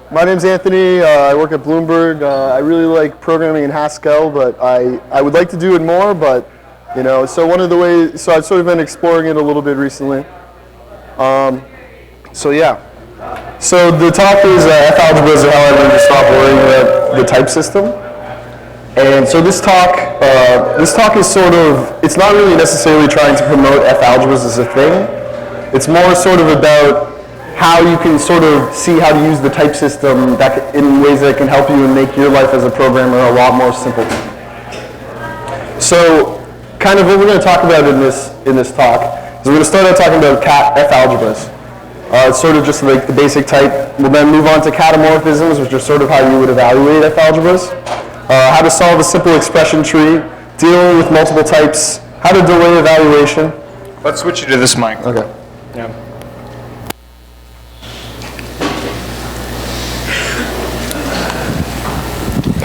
My name's Anthony. I work at Bloomberg. I really like programming in Haskell, but I would like to do it more, but so one of the ways, so I've sort of been exploring it a little bit recently. So yeah. So the talk is F-algebras and how I learned to stop worrying about the type system. And so this talk is sort of, it's not really necessarily trying to promote F-algebras as a thing. It's more sort of about how you can sort of see how to use the type system in ways that can help you and make your life as a programmer a lot more simple. So kind of what we're going to talk about in this talk is we're going to start out talking about F-algebras. It's sort of just like the basic type. We'll then move on to catamorphisms, which are sort of how you would evaluate F-algebras. How to solve a simple expression tree, dealing with multiple types, how to delay evaluation. Let's switch you to this mic. Okay. Yeah.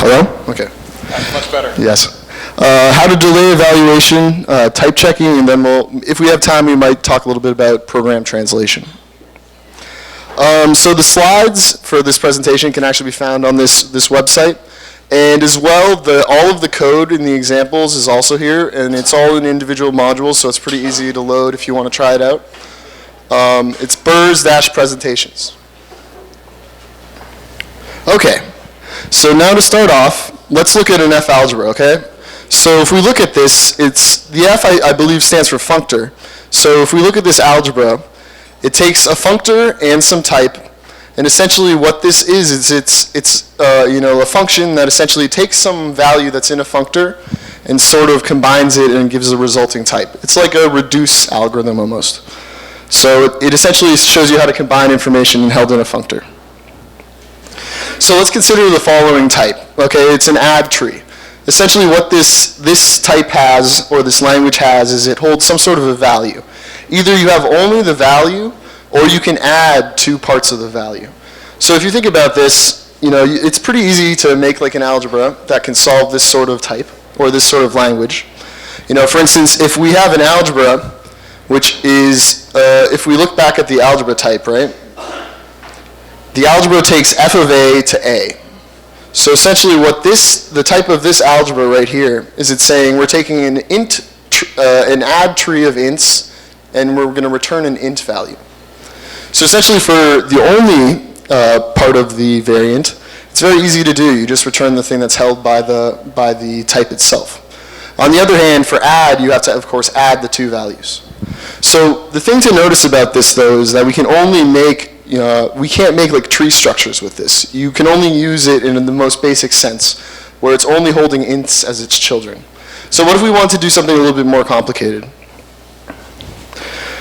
Hello? Okay. That's much better. Yes. How to delay evaluation, type checking, and then if we have time, we might talk a little bit about program translation. So the slides for this presentation can actually be found on this website. And as well, all of the code in the examples is also here, and it's all in individual modules, so it's pretty easy to load if you want to try it out. It's Burz-presentations. Okay, so now to start off, let's look at an F-algebra, okay? So if we look at this, the F, I believe, stands for functor. So if we look at this algebra, it takes a functor and some type. And essentially what this is it's a function that essentially takes some value that's in a functor and sort of combines it and gives a resulting type. It's like a reduce algorithm almost. So it essentially shows you how to combine information held in a functor. So let's consider the following type. Okay, it's an add tree. Essentially what this type has, or this language has, is it holds some sort of a value. Either you have only the value, or you can add two parts of the value. So if you think about this, it's pretty easy to make like an algebra that can solve this sort of type, or this sort of language. For instance, if we have an algebra, which is, if we look back at the algebra type, right? The algebra takes f of a to a. So essentially the type of this algebra right here is it's saying we're taking an an add tree of ints, and we're going to return an int value. So essentially for the only part of the variant, it's very easy to do. You just return the thing that's held by the type itself. On the other hand, for add, you have to, of course, add the two values. So the thing to notice about this, though, is that we can only make, we can't make like tree structures with this. You can only use it in the most basic sense, where it's only holding ints as its children. So what if we want to do something a little bit more complicated?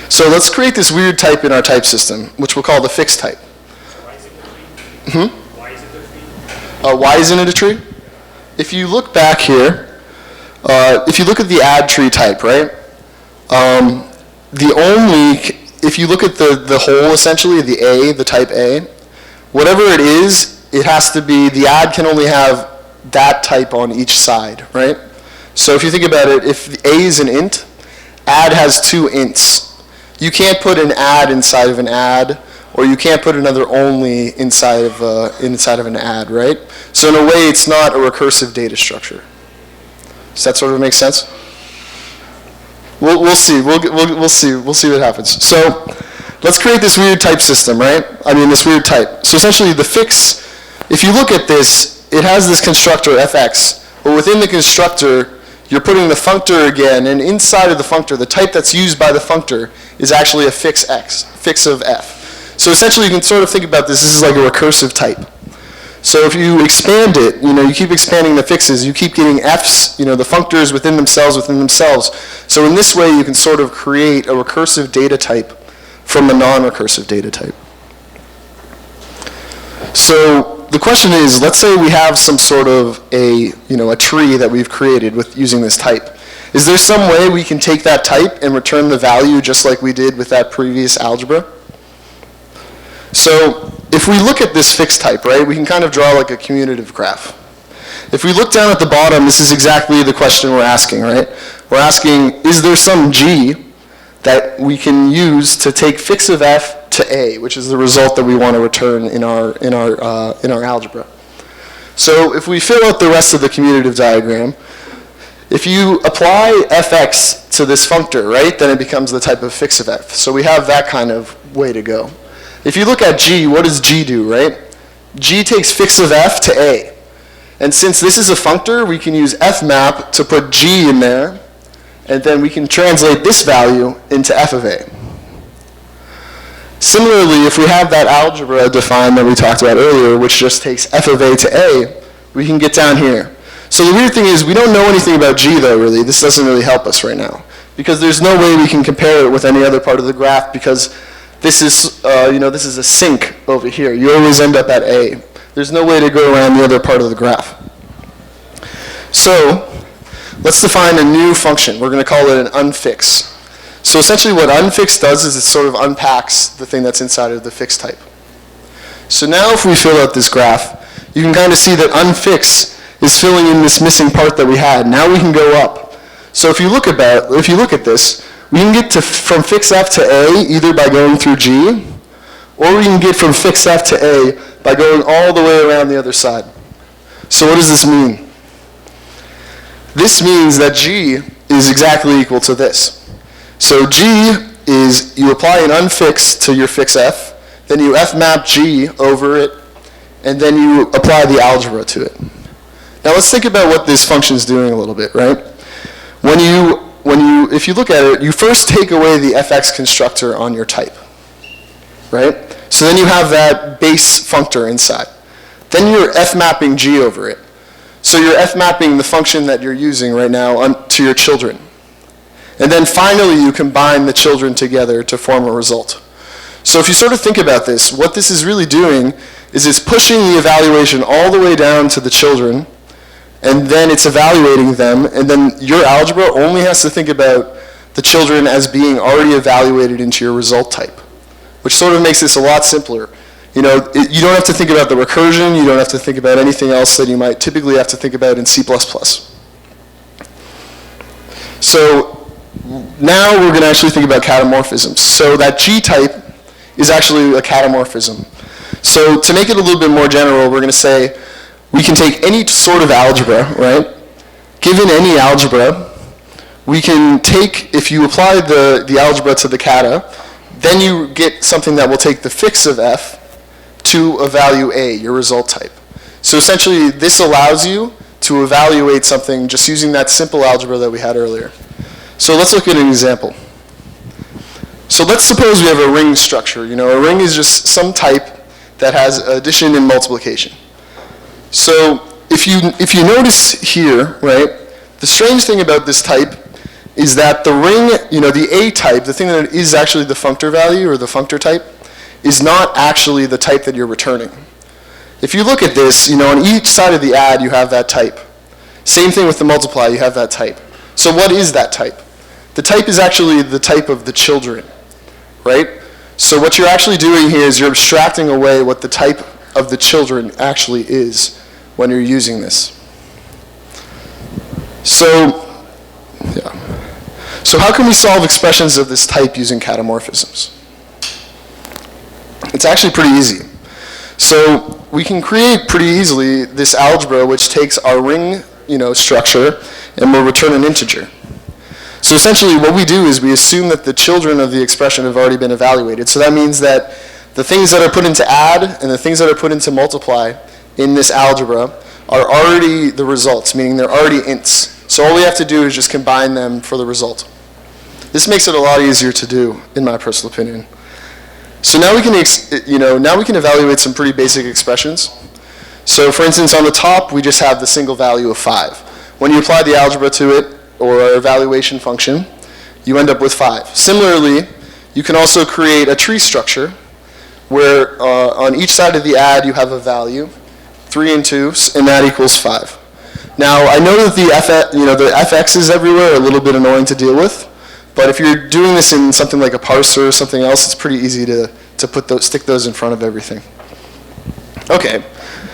So let's create this weird type in our type system, which we'll call the fixed type. Why is it a tree? Why isn't it a tree? If you look back here, if you look at the add tree type, right? If you look at the whole, essentially, the type A, whatever it is, it has to be, the add can only have that type on each side, right? So if you think about it, if A is an int, add has two ints. You can't put an add inside of an add, or you can't put another only inside of an add, right? So in a way, it's not a recursive data structure. Does that sort of make sense? We'll see. We'll see what happens. So let's create this weird type system, right? This weird type. So essentially, the fix. If you look at this, it has this constructor fx, but within the constructor, you're putting the functor again, and inside of the functor, the type that's used by the functor is actually a fix of f. So essentially, you can sort of think about this is like a recursive type. So if you expand it, you keep expanding the fixes, you keep getting f's, the functors within themselves. So in this way, you can sort of create a recursive data type from a non-recursive data type. So the question is, let's say we have some sort of a tree that we've created with using this type. Is there some way we can take that type and return the value just like we did with that previous algebra? So if we look at this fixed type, right, we can kind of draw like a commutative graph. If we look down at the bottom, this is exactly the question we're asking, right? We're asking, is there some g that we can use to take fix of f to A, which is the result that we want to return in our algebra. So if we fill out the rest of the commutative diagram, if you apply fx to this functor, right, then it becomes the type of fix of f. So we have that kind of way to go. If you look at g, what does g do, right? G takes fix of f to a. And since this is a functor, we can use fmap to put g in there, and then we can translate this value into f of a. Similarly, if we have that algebra defined that we talked about earlier, which just takes f of a to a, we can get down here. So the weird thing is we don't know anything about g, though, really. This doesn't really help us right now, because there's no way we can compare it with any other part of the graph, because this is, this is a sink over here. You always end up at a. There's no way to go around the other part of the graph. So let's define a new function. We're going to call it an unfix. So essentially what unfix does is it sort of unpacks the thing that's inside of the fix type. So now if we fill out this graph, you can kind of see that unfix is filling in this missing part that we had. Now we can go up. So if you look at this, we can get from fix f to a either by going through g, or we can get from fix f to a by going all the way around the other side. So what does this mean? This means that g is exactly equal to this. So g is you apply an unfix to your fix f, then you fmap g over it, and then you apply the algebra to it. Now let's think about what this function is doing a little bit, right? If you look at it, you first take away the fx constructor on your type, right? So then you have that base functor inside. Then you're fmapping g over it. So you're fmapping the function that you're using right now to your children. And then finally you combine the children together to form a result. So if you sort of think about this, what this is really doing is it's pushing the evaluation all the way down to the children, and then it's evaluating them, and then your algebra only has to think about the children as being already evaluated into your result type, which sort of makes this a lot simpler. You know, you don't have to think about the recursion, you don't have to think about anything else that you might typically have to think about in C++. So now we're going to actually think about catamorphisms. So that G type is actually a catamorphism. So to make it a little bit more general, we're going to say we can take any sort of algebra, right? Given any algebra, we can take, if you apply the algebra to the kata, then you get something that will take the fix of f to a value a, your result type. So essentially, this allows you to evaluate something just using that simple algebra that we had earlier. So let's look at an example. So let's suppose we have a ring structure. You know, a ring is just some type that has addition and multiplication. So if you notice here, right, the strange thing about this type is that the ring, you know, the A type, the thing that is actually the functor value or the functor type, is not actually the type that you're returning. If you look at this, you know, on each side of the add, you have that type. Same thing with the multiply, you have that type. So what is that type? The type is actually the type of the children, right? So what you're actually doing here is you're abstracting away what the type of the children actually is when you're using this. So, yeah. So how can we solve expressions of this type using catamorphisms? It's actually pretty easy. So we can create pretty easily this algebra which takes our ring, you know, structure and will return an integer. So essentially what we do is we assume that the children of the expression have already been evaluated. So that means that the things that are put into add and the things that are put into multiply in this algebra are already the results, meaning they're already ints. So all we have to do is just combine them for the result. This makes it a lot easier to do, in my personal opinion. So now we can, now we can evaluate some pretty basic expressions. So for instance, on the top, we just have the single value of 5. When you apply the algebra to it, or our evaluation function, you end up with 5. Similarly, you can also create a tree structure where on each side of the add you have a value, 3 and 2, and that equals 5. Now I know that the fx's everywhere are a little bit annoying to deal with, but if you're doing this in something like a parser or something else, it's pretty easy to stick those in front of everything. Okay,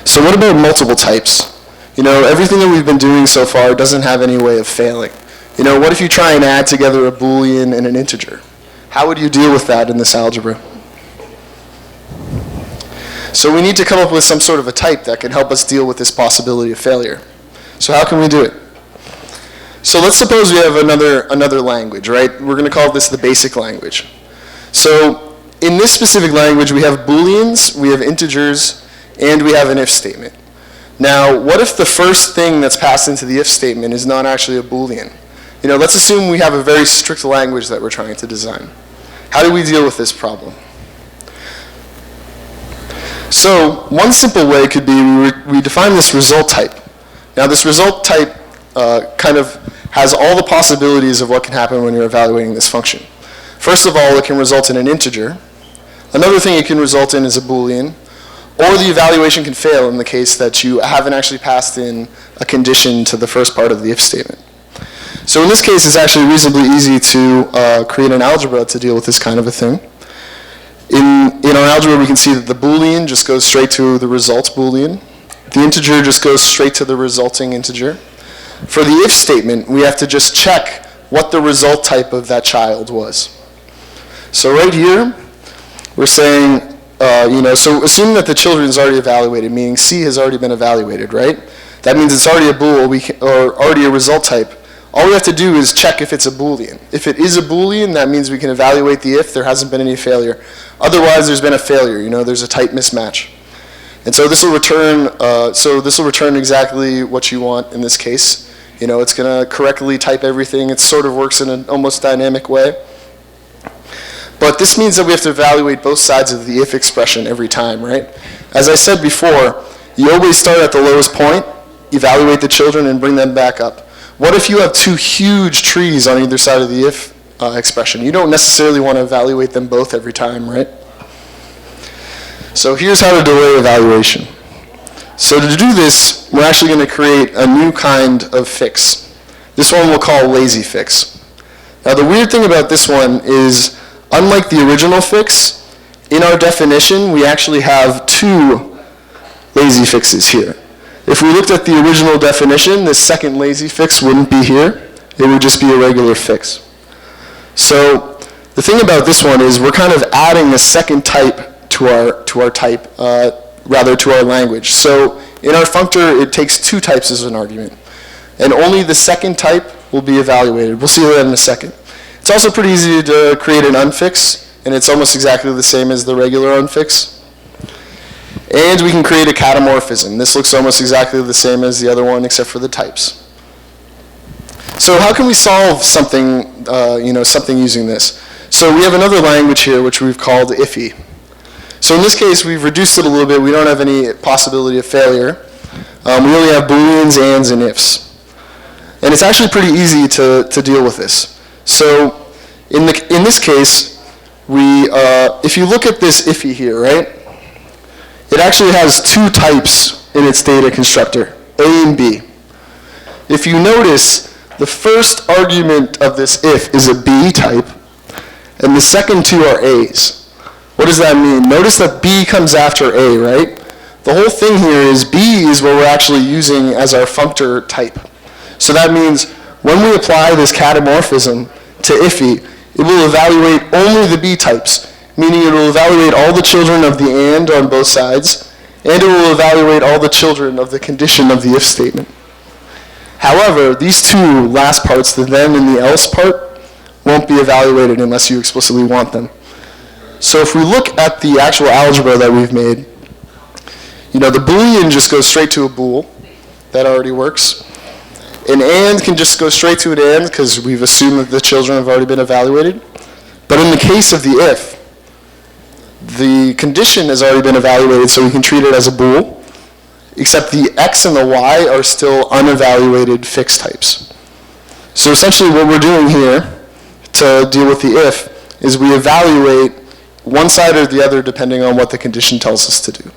so what about multiple types? You know, everything that we've been doing so far doesn't have any way of failing. You know, what if you try and add together a Boolean and an integer? How would you deal with that in this algebra? So we need to come up with some sort of a type that can help us deal with this possibility of failure. So how can we do it? So let's suppose we have another language, right? We're going to call this the basic language. So in this specific language, we have booleans, we have integers, and we have an if statement. Now, what if the first thing that's passed into the if statement is not actually a boolean? You know, let's assume we have a very strict language that we're trying to design. How do we deal with this problem? So one simple way could be we define this result type. Now this result type kind of has all the possibilities of what can happen when you're evaluating this function. First of all, it can result in an integer. Another thing it can result in is a boolean. Or the evaluation can fail in the case that you haven't actually passed in a condition to the first part of the if statement. So in this case, it's actually reasonably easy to create an algebra to deal with this kind of a thing. In our algebra, we can see that the boolean just goes straight to the result boolean. The integer just goes straight to the resulting integer. For the if statement, we have to just check what the result type of that child was. So right here, we're saying, so assume that the children is already evaluated, meaning C has already been evaluated, right? That means it's already a bool, or already a result type. All we have to do is check if it's a boolean. If it is a boolean, that means we can evaluate the if there hasn't been any failure. Otherwise, there's been a failure. There's a type mismatch. And so this will return exactly what you want in this case. It's going to correctly type everything. It sort of works in an almost dynamic way. But this means that we have to evaluate both sides of the if expression every time, right? As I said before, you always start at the lowest point, evaluate the children, and bring them back up. What if you have two huge trees on either side of the if expression? You don't necessarily want to evaluate them both every time, right? So here's how to delay evaluation. So to do this, we're actually going to create a new kind of fix. This one we'll call lazy fix. Now the weird thing about this one is, unlike the original fix, in our definition we actually have two lazy fixes here. If we looked at the original definition, this second lazy fix wouldn't be here. It would just be a regular fix. So the thing about this one is we're kind of adding a second type to our type, rather to our language. So in our functor, it takes two types as an argument. And only the second type will be evaluated. We'll see that in a second. It's also pretty easy to create an unfix, and it's almost exactly the same as the regular unfix. And we can create a catamorphism. This looks almost exactly the same as the other one except for the types. So how can we solve something, something using this? So we have another language here which we've called iffy. So in this case, we've reduced it a little bit. We don't have any possibility of failure. We only have booleans, ands, and ifs. And it's actually pretty easy to deal with this. So in this case, if you look at this iffy here, right? It actually has two types in its data constructor, A and B. If you notice, the first argument of this if is a B type, and the second two are A's. What does that mean? Notice that B comes after A, right? The whole thing here is B is what we're actually using as our functor type. So that means when we apply this catamorphism to iffy, it will evaluate only the B types, meaning it will evaluate all the children of the and on both sides, and it will evaluate all the children of the condition of the if statement. However, these two last parts, the then and the else part, won't be evaluated unless you explicitly want them. So if we look at the actual algebra that we've made, the boolean just goes straight to a bool. That already works. An and can just go straight to an and because we've assumed that the children have already been evaluated. But in the case of the if, the condition has already been evaluated, so we can treat it as a bool, except the x and the y are still unevaluated fixed types. So essentially what we're doing here to deal with the if is we evaluate one side or the other depending on what the condition tells us to do.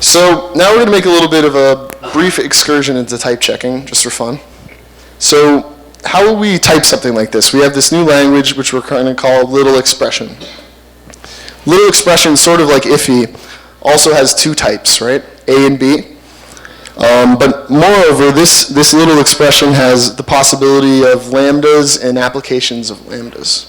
So now we're going to make a little bit of a brief excursion into type checking, just for fun. So how will we type something like this? We have this new language which we're going to call little expression. Little expression, sort of like iffy, also has two types, right? A and B. But moreover, this little expression has the possibility of lambdas and applications of lambdas,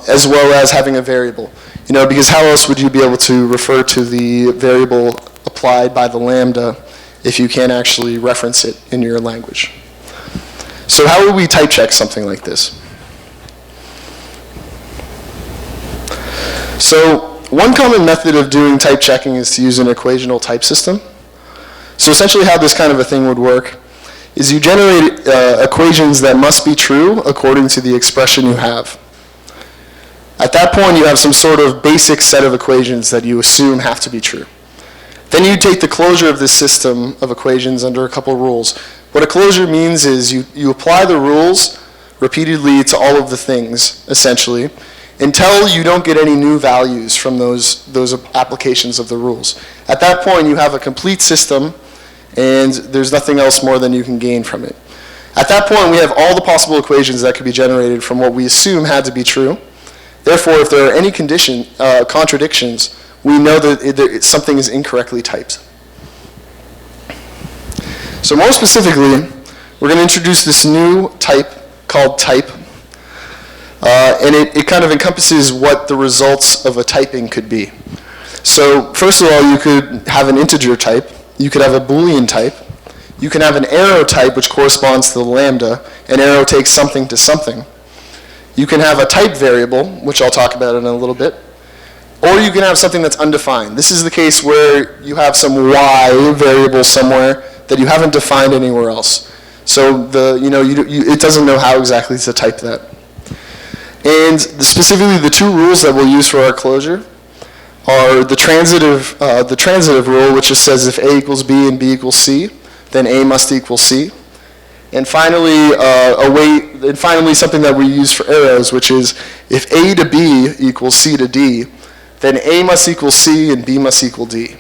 as well as having a variable. Because how else would you be able to refer to the variable applied by the lambda if you can't actually reference it in your language? So how would we type check something like this? So one common method of doing type checking is to use an equational type system. So essentially how this kind of a thing would work is you generate equations that must be true according to the expression you have. At that point, you have some sort of basic set of equations that you assume have to be true. Then you take the closure of this system of equations under a couple rules. What a closure means is you apply the rules repeatedly to all of the things, essentially, until you don't get any new values from those applications of the rules. At that point, you have a complete system, and there's nothing else more than you can gain from it. At that point, we have all the possible equations that could be generated from what we assume had to be true. Therefore, if there are any contradictions, we know that something is incorrectly typed. So more specifically, we're going to introduce this new type called type. And it kind of encompasses what the results of a typing could be. So first of all, you could have an integer type. You could have a Boolean type. You can have an arrow type, which corresponds to the lambda. An arrow takes something to something. You can have a type variable, which I'll talk about in a little bit. Or you can have something that's undefined. This is the case where you have some y variable somewhere that you haven't defined anywhere else. So it doesn't know how exactly to type that. And specifically, the two rules that we'll use for our closure are the transitive rule, which just says if A equals B and B equals C, then A must equal C. And finally, something that we use for arrows, which is if A to B equals C to D, then A must equal C and B must equal D.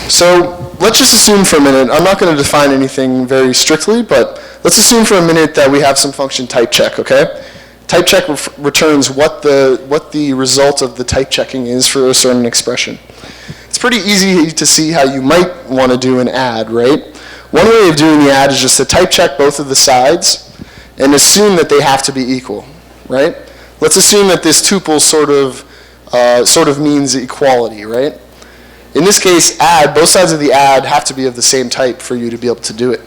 So let's just assume for a minute, I'm not going to define anything very strictly, but let's assume for a minute that we have some function type check, okay? Type check returns what the result of the type checking is for a certain expression. It's pretty easy to see how you might want to do an add, right? One way of doing the add is just to type check both of the sides and assume that they have to be equal, right? Let's assume that this tuple sort of means equality, right? In this case, add, both sides of the add have to be of the same type for you to be able to do it.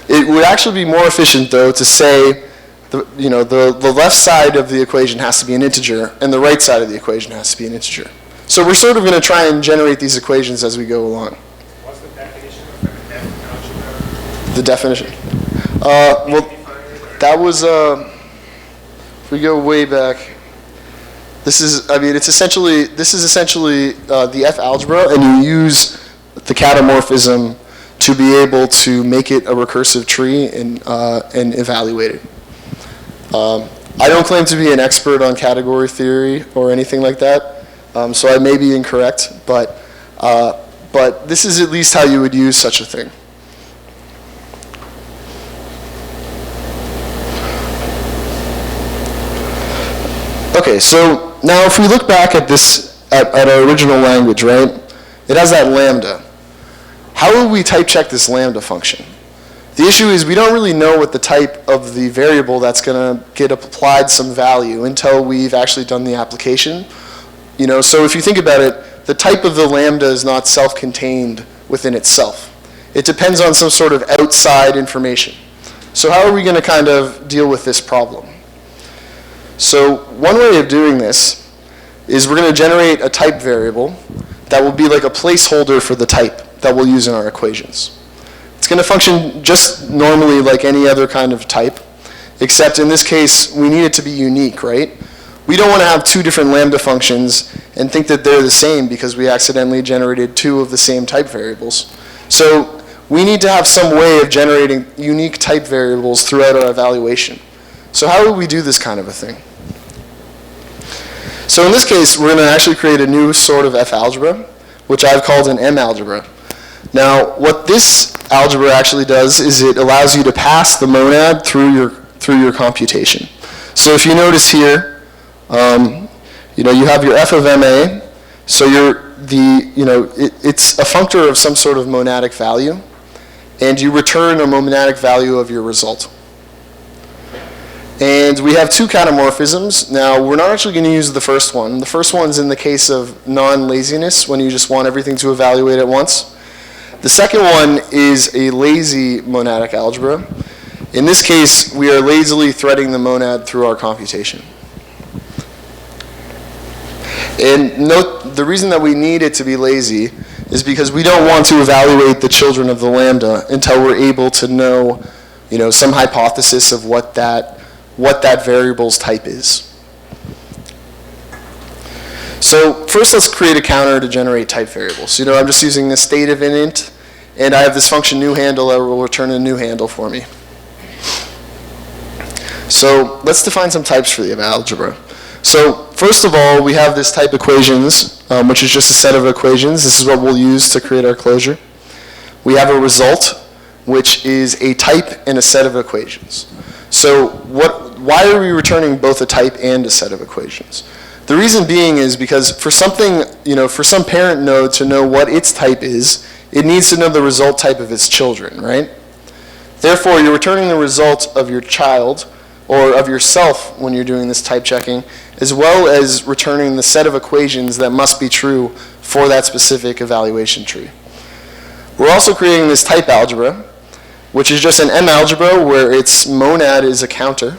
It would actually be more efficient, though, to say the left side of the equation has to be an integer and the right side of the equation has to be an integer. So we're sort of going to try and generate these equations as we go along. What's the definition of an F-algebra? The definition? Well, that was, if we go way back, this is essentially the F-algebra, and you use the catamorphism to be able to make it a recursive tree and evaluate it. I don't claim to be an expert on category theory or anything like that, so I may be incorrect, but this is at least how you would use such a thing. Okay, so now if we look back at this, at our original language, right, it has that lambda. How would we type check this lambda function? The issue is we don't really know what the type of the variable that's going to get applied some value until we've actually done the application. So if you think about it, the type of the lambda is not self-contained within itself. It depends on some sort of outside information. So how are we going to kind of deal with this problem? So one way of doing this is we're going to generate a type variable that will be like a placeholder for the type that we'll use in our equations. It's going to function just normally like any other kind of type, except in this case, we need it to be unique, right? We don't want to have two different lambda functions and think that they're the same because we accidentally generated two of the same type variables. So we need to have some way of generating unique type variables throughout our evaluation. So how would we do this kind of a thing? So in this case, we're going to actually create a new sort of F-algebra, which I've called an M-algebra. Now, what this algebra actually does is it allows you to pass the monad through your computation. So if you notice here, you have your f of ma. So it's a functor of some sort of monadic value, and you return a monadic value of your result. And we have two countermorphisms. Now, we're not actually going to use the first one. The first one's in the case of non-laziness, when you just want everything to evaluate at once. The second one is a lazy monadic algebra. In this case, we are lazily threading the monad through our computation. And note, the reason that we need it to be lazy is because we don't want to evaluate the children of the lambda until we're able to know, some hypothesis of what that variable's type is. So first, let's create a counter to generate type variables. I'm just using the state of an int, and I have this function new handle that will return a new handle for me. So let's define some types for the algebra. So first of all, we have this type equations, which is just a set of equations. This is what we'll use to create our closure. We have a result, which is a type and a set of equations. So why are we returning both a type and a set of equations? The reason being is because for something, for some parent node to know what its type is, it needs to know the result type of its children, right? Therefore, you're returning the result of your child or of yourself when you're doing this type checking, as well as returning the set of equations that must be true for that specific evaluation tree. We're also creating this type algebra, which is just an M algebra where its monad is a counter.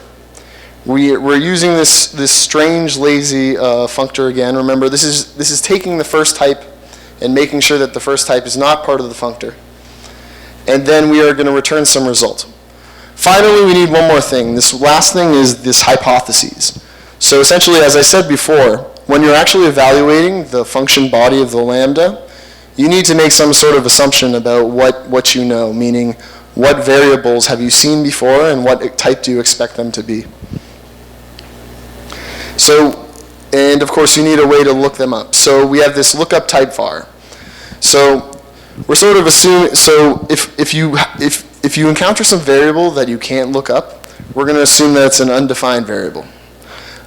We're using this strange lazy functor again. Remember, this is taking the first type and making sure that the first type is not part of the functor. And then we are going to return some result. Finally, we need one more thing. This last thing is this hypotheses. So essentially, as I said before, when you're actually evaluating the function body of the lambda, you need to make some sort of assumption about what you know, meaning what variables have you seen before and what type do you expect them to be. So, and of course you need a way to look them up. So we have this lookup type var. So we're sort of assuming, so if you encounter some variable that you can't look up, we're going to assume that it's an undefined variable.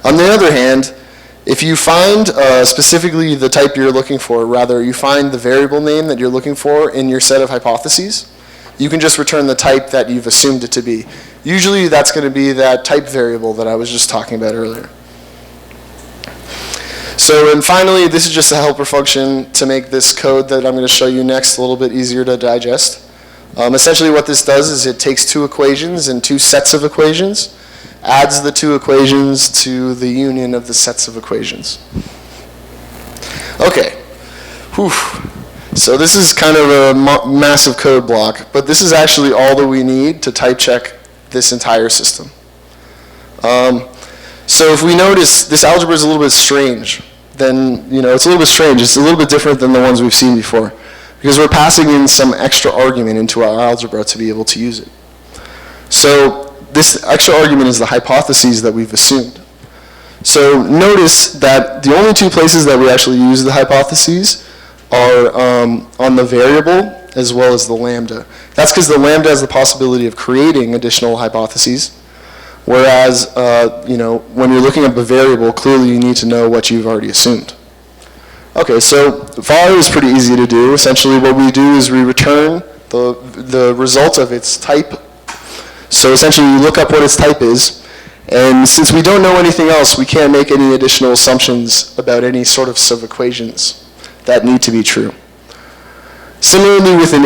On the other hand, if you find specifically the type you're looking for, rather you find the variable name that you're looking for in your set of hypotheses, you can just return the type that you've assumed it to be. Usually that's going to be that type variable that I was just talking about earlier. So, and finally, this is just a helper function to make this code that I'm going to show you next a little bit easier to digest. Essentially what this does is it takes two equations and two sets of equations, adds the two equations to the union of the sets of equations. Okay. Whew. So this is kind of a massive code block, but this is actually all that we need to type check this entire system. So if we notice, this algebra is a little bit strange, then, it's a little bit strange. It's a little bit different than the ones we've seen before, because we're passing in some extra argument into our algebra to be able to use it. So this extra argument is the hypotheses that we've assumed. So notice that the only two places that we actually use the hypotheses are on the variable as well as the lambda. That's because the lambda has the possibility of creating additional hypotheses, whereas when you're looking up a variable, clearly you need to know what you've already assumed. Okay, so var is pretty easy to do. Essentially what we do is we return the result of its type. So essentially we look up what its type is, and since we don't know anything else, we can't make any additional assumptions about any sort of sub-equations that need to be true. Similarly, with an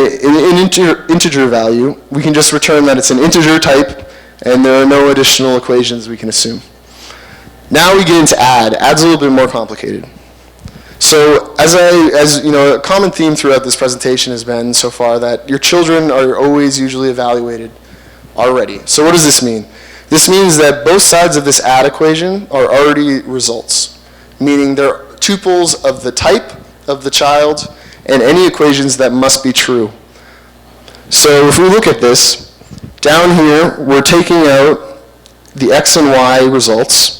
integer value, we can just return that it's an integer type, and there are no additional equations we can assume. Now we get into add. Add's a little bit more complicated. So as a common theme throughout this presentation has been so far that your children are always usually evaluated already. So what does this mean? This means that both sides of this add equation are already results, meaning they're tuples of the type of the child and any equations that must be true. So if we look at this, down here we're taking out the x and y results.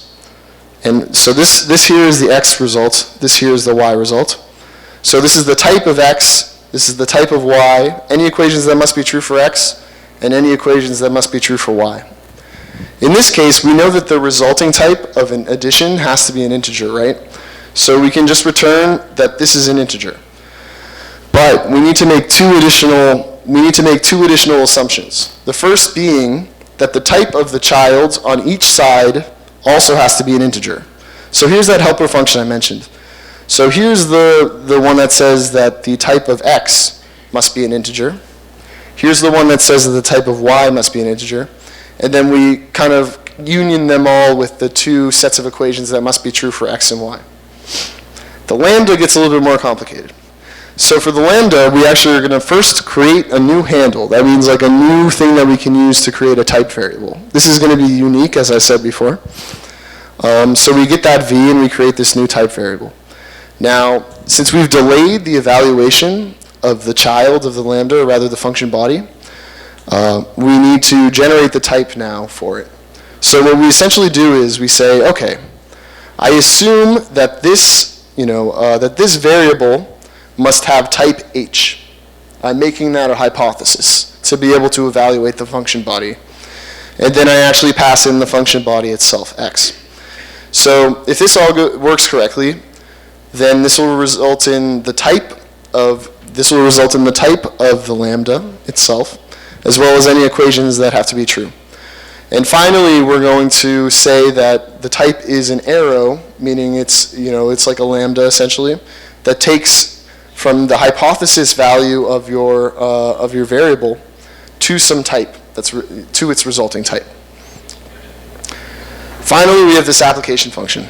And so this here is the x result, this here is the y result. So this is the type of x, this is the type of y, any equations that must be true for x, and any equations that must be true for y. In this case, we know that the resulting type of an addition has to be an integer, right? So we can just return that this is an integer. But we need to make two additional assumptions. The first being that the type of the child on each side also has to be an integer. So here's that helper function I mentioned. So here's the one that says that the type of x must be an integer. Here's the one that says that the type of y must be an integer. And then we kind of union them all with the two sets of equations that must be true for x and y. The lambda gets a little bit more complicated. So for the lambda, we actually are going to first create a new handle. That means like a new thing that we can use to create a type variable. This is going to be unique, as I said before. So we get that v and we create this new type variable. Now, since we've delayed the evaluation of the child of the lambda, or rather the function body, we need to generate the type now for it. So what we essentially do is we say, okay, I assume that this, that this variable must have type h. I'm making that a hypothesis to be able to evaluate the function body. And then I actually pass in the function body itself, x. So if this all works correctly, then this will result in the type of the lambda itself, as well as any equations that have to be true. And finally, we're going to say that the type is an arrow, meaning it's like a lambda essentially, that takes from the hypothesis value of your variable to some type, to its resulting type. Finally, we have this application function.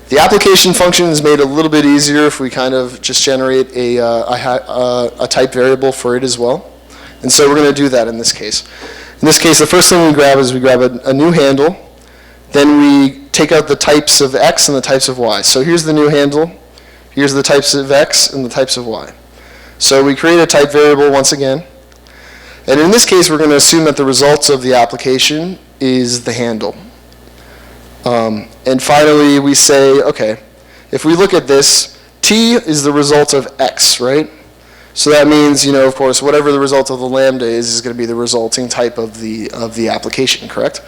The application function is made a little bit easier if we kind of just generate a type variable for it as well. And so we're going to do that in this case. In this case, the first thing we grab is we grab a new handle. Then we take out the types of x and the types of y. So here's the new handle. Here's the types of x and the types of y. So we create a type variable once again. And in this case, we're going to assume that the results of the application is the handle. And finally, we say, okay, if we look at this, t is the result of x, right? So that means, of course, whatever the result of the lambda is going to be the resulting type of the application, correct?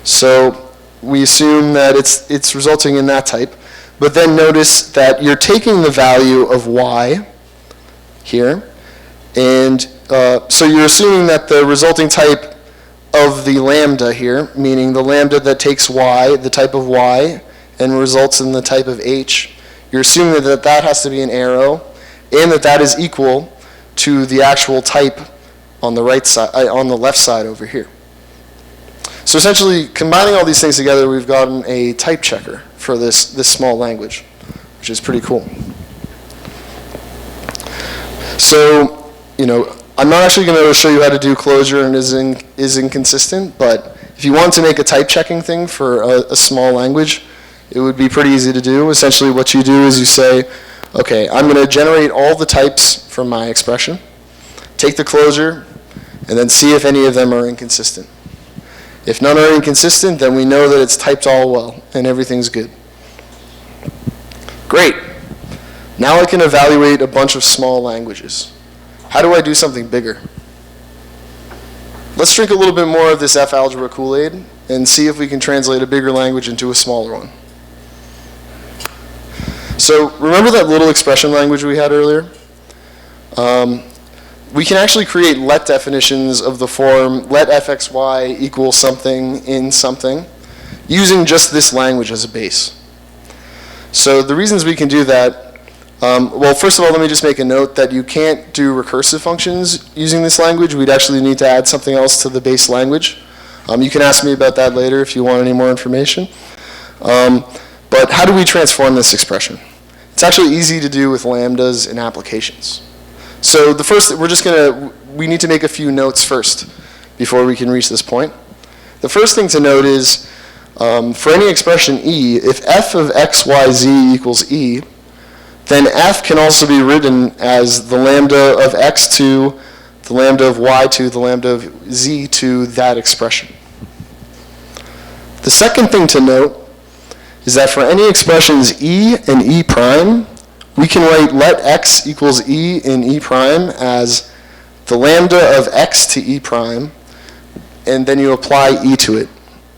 So we assume that it's resulting in that type. But then notice that you're taking the value of y here, and so you're assuming that the resulting type of the lambda here, meaning the lambda that takes y, the type of y, and results in the type of h, you're assuming that that has to be an arrow, and that is equal to the actual type on the right side, on the left side over here. So essentially, combining all these things together, we've gotten a type checker for this small language, which is pretty cool. So, I'm not actually going to show you how to do closure and is inconsistent, but if you want to make a type checking thing for a small language, it would be pretty easy to do. Essentially what you do is you say, okay, I'm going to generate all the types from my expression, take the closure, and then see if any of them are inconsistent. If none are inconsistent, then we know that it's typed all well and everything's good. Great. Now I can evaluate a bunch of small languages. How do I do something bigger? Let's drink a little bit more of this F-algebra Kool-Aid and see if we can translate a bigger language into a smaller one. So remember that little expression language we had earlier? We can actually create let definitions of the form let fxy equal something in something using just this language as a base. So the reasons we can do that, well, first of all, let me just make a note that you can't do recursive functions using this language. We'd actually need to add something else to the base language. You can ask me about that later if you want any more information. But how do we transform this expression? It's actually easy to do with lambdas and applications. So the first, we need to make a few notes first before we can reach this point. The first thing to note is, for any expression e, if f of x, y, z equals e, then f can also be written as the lambda of x to the lambda of y to the lambda of z to that expression. The second thing to note is that for any expressions e and e prime, we can write let x equals e in e prime as the lambda of x to e prime, and then you apply e to it.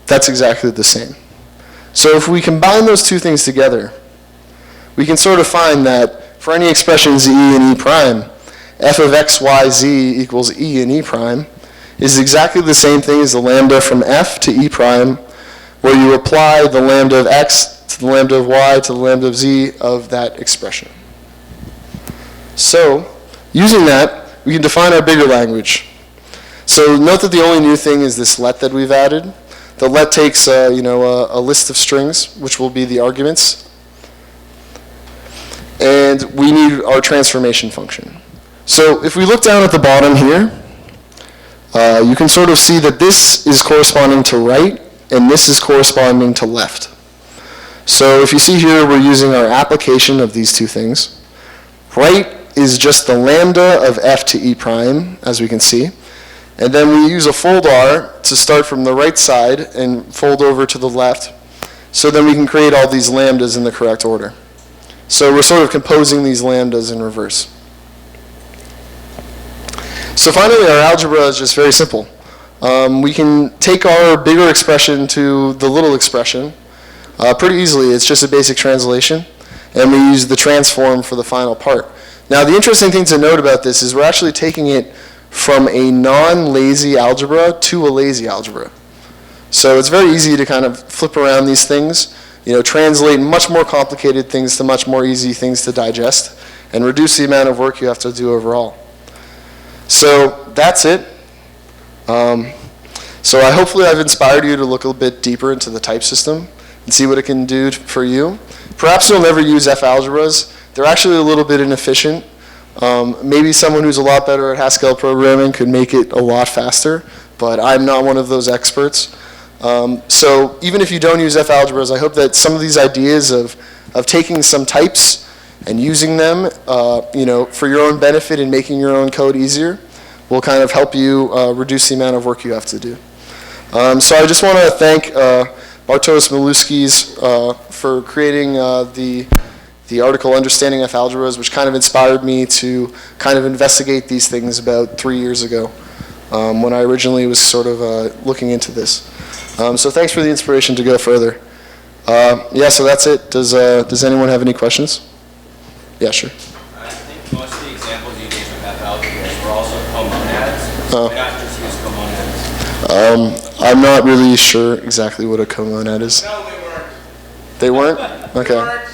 That's exactly the same. So if we combine those two things together, we can sort of find that for any expressions e and e prime, f of x, y, z equals e in e prime is exactly the same thing as the lambda from f to e prime, where you apply the lambda of x to the lambda of y to the lambda of z of that expression. So, using that, we can define our bigger language. So note that the only new thing is this let that we've added. The let takes a list of strings, which will be the arguments. And we need our transformation function. So if we look down at the bottom here, you can sort of see that this is corresponding to right, and this is corresponding to left. So if you see here, we're using our application of these two things. Right is just the lambda of f to e prime, as we can see. And then we use a fold r to start from the right side and fold over to the left. So then we can create all these lambdas in the correct order. So we're sort of composing these lambdas in reverse. So finally, our algebra is just very simple. We can take our bigger expression to the little expression pretty easily. It's just a basic translation. And we use the transform for the final part. Now, the interesting thing to note about this is we're actually taking it from a non-lazy algebra to a lazy algebra. So it's very easy to kind of flip around these things, translate much more complicated things to much more easy things to digest, and reduce the amount of work you have to do overall. So that's it. So hopefully I've inspired you to look a bit deeper into the type system and see what it can do for you. Perhaps you'll never use F-algebras. They're actually a little bit inefficient. Maybe someone who's a lot better at Haskell programming could make it a lot faster, but I'm not one of those experts. So even if you don't use F-algebras, I hope that some of these ideas of taking some types and using them for your own benefit and making your own code easier will kind of help you reduce the amount of work you have to do. So I just want to thank Bartosz Maluskis for creating the article Understanding F-algebras, which kind of inspired me to kind of investigate these things about 3 years ago when I originally was sort of looking into this. So thanks for the inspiration to go further. Yeah, so that's it. Does anyone have any questions? Yeah, sure. I think most of the examples you gave of F-algebras were also comonads. Why not just use comonads? I'm not really sure exactly what a comonad is. No, they weren't. They weren't? Okay. They weren't.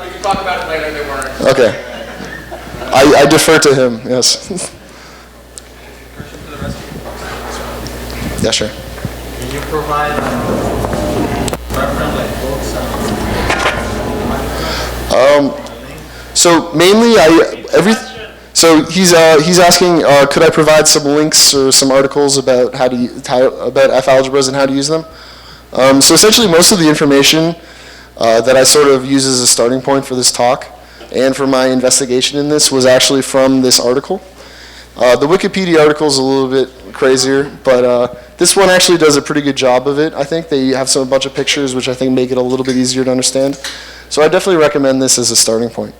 We can talk about it later. They weren't. Okay. I defer to him, yes. Yeah, sure. Can you provide reference like books So mainly, so he's asking, could I provide some links or some articles about about F-algebras and how to use them? So essentially, most of the information that I sort of use as a starting point for this talk and for my investigation in this was actually from this article. The Wikipedia article is a little bit crazier, but this one actually does a pretty good job of it. I think they have a bunch of pictures which I think make it a little bit easier to understand. So I definitely recommend this as a starting point.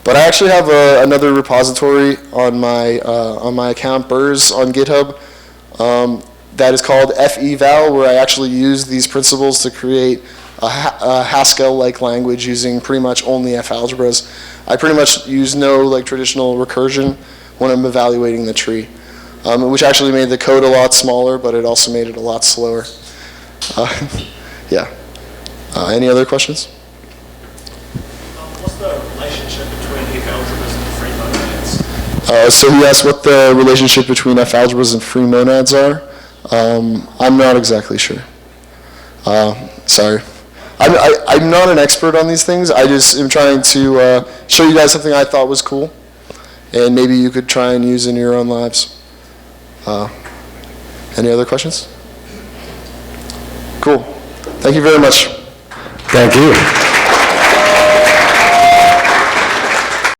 But I actually have another repository on my account, Burz, on GitHub, that is called F-eval, where I actually use these principles to create a Haskell-like language using pretty much only F-algebras. I pretty much use no traditional recursion when I'm evaluating the tree, which actually made the code a lot smaller, but it also made it a lot slower. Yeah. Any other questions? What's the relationship between F-algebras and free monads? So he asked what the relationship between F-algebras and free monads are. I'm not exactly sure. Sorry. I'm not an expert on these things. I just am trying to show you guys something I thought was cool, and maybe you could try and use in your own lives. Any other questions? Cool. Thank you very much. Thank you.